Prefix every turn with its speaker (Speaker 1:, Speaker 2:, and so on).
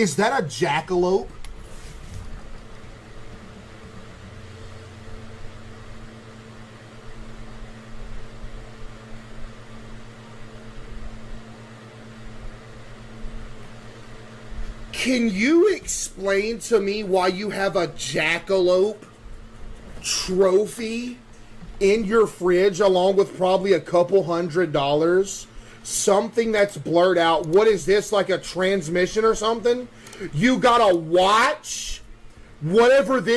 Speaker 1: Is that a jackalope? Can you explain to me why you have a jackalope trophy in your fridge along with probably a couple $100? Something that's blurred out. What is this, like a transmission or something? You gotta watch whatever this